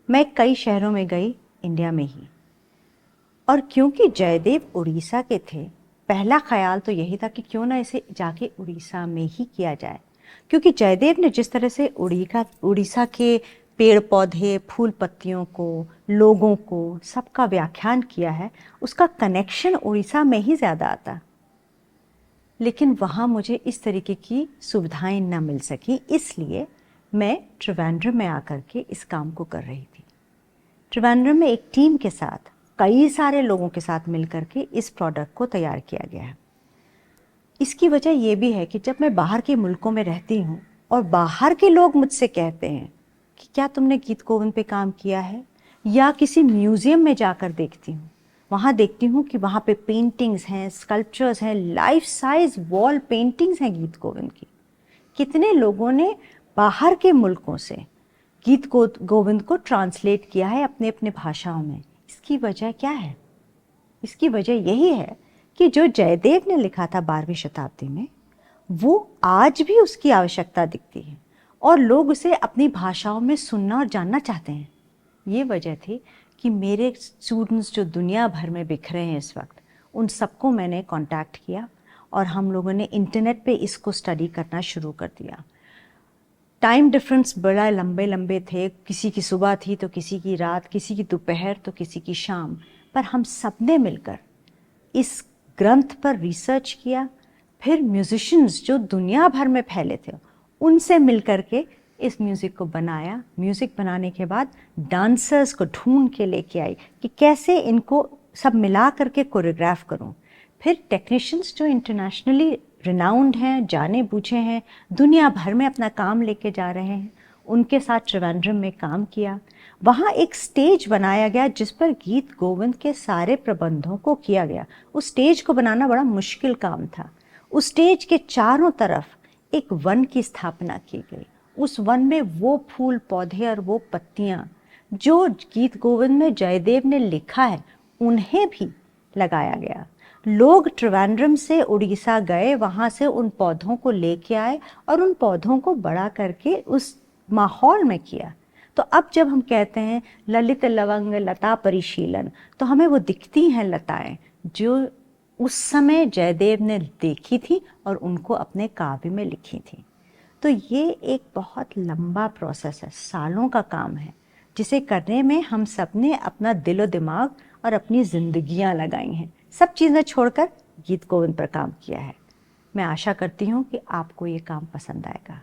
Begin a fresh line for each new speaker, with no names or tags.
मैं कई शहरों में गई इंडिया में ही, और क्योंकि जयदेव उड़ीसा के थे, पहला ख्याल तो यही था कि क्यों ना इसे जाके उड़ीसा में ही किया जाए, क्योंकि जयदेव ने जिस तरह से उड़ीसा के पेड़ पौधे, फूल पत्तियों को, लोगों को, सबका व्याख्यान किया है, उसका कनेक्शन उड़ीसा में ही ज़्यादा आता। लेकिन वहाँ मुझे इस तरीके की सुविधाएं न मिल सकी, इसलिए मैं त्रिवेंद्रम में आकर के इस काम को कर रही थी। त्रिवेंद्रम में एक टीम के साथ, कई सारे लोगों के साथ मिलकर के इस प्रोडक्ट को तैयार किया गया है। इसकी वजह ये भी है कि जब मैं बाहर के मुल्कों में रहती हूँ और बाहर के लोग मुझसे कहते हैं कि क्या तुमने गीत गोविंद पे काम किया है, या किसी म्यूज़ियम में जाकर देखती हूँ, वहाँ देखती हूँ कि वहाँ पे पेंटिंग्स हैं, स्कल्पचर्स हैं, लाइफ साइज वॉल पेंटिंग्स हैं गीत गोविंद की। कितने लोगों ने बाहर के मुल्कों से गीत गोविंद को ट्रांसलेट किया है अपने अपने भाषाओं में। इसकी वजह क्या है? इसकी वजह यही है कि जो जयदेव ने लिखा था 12वीं शताब्दी में, वो आज भी उसकी आवश्यकता दिखती है और लोग उसे अपनी भाषाओं में सुनना और जानना चाहते हैं। ये वजह थी कि मेरे स्टूडेंट्स जो दुनिया भर में बिखरे हैं इस वक्त, उन सबको मैंने कांटेक्ट किया और हम लोगों ने इंटरनेट पे इसको स्टडी करना शुरू कर दिया। टाइम डिफरेंस बड़ा लंबे लंबे थे, किसी की सुबह थी तो किसी की रात, किसी की दोपहर तो किसी की शाम, पर हम सब ने मिलकर इस ग्रंथ पर रिसर्च किया। फिर म्यूजिशियंस जो दुनिया भर में फैले थे, उनसे मिलकर के इस म्यूज़िक को बनाया। म्यूज़िक बनाने के बाद डांसर्स को ढूंढ के लेके आई कि कैसे इनको सब मिला करके कोरियोग्राफ करूं। फिर टेक्नीशियंस जो इंटरनेशनली रिनाउंड हैं, जाने बूझे हैं, दुनिया भर में अपना काम लेके जा रहे हैं, उनके साथ त्रिवेंद्रम में काम किया। वहाँ एक स्टेज बनाया गया जिस पर गीत गोविंद के सारे प्रबंधों को किया गया। उस स्टेज को बनाना बड़ा मुश्किल काम था। उस स्टेज के चारों तरफ एक वन की स्थापना की गई। उस वन में वो फूल पौधे और वो पत्तियां जो गीत गोविंद में जयदेव ने लिखा है, उन्हें भी लगाया गया। लोग त्रिवेंद्रम से उड़ीसा गए, वहाँ से उन पौधों को लेके आए और उन पौधों को बड़ा करके उस माहौल में किया। तो अब जब हम कहते हैं ललित लवंग लता परिशीलन, तो हमें वो दिखती हैं लताएं जो उस समय जयदेव ने देखी थी और उनको अपने काव्य में लिखी थी। तो ये एक बहुत लंबा प्रोसेस है, सालों का काम है, जिसे करने में हम सब ने अपना दिलो दिमाग और अपनी जिंदगियां लगाई हैं। सब चीज़ें छोड़कर गीत गोविंद पर काम किया है। मैं आशा करती हूँ कि आपको ये काम पसंद आएगा।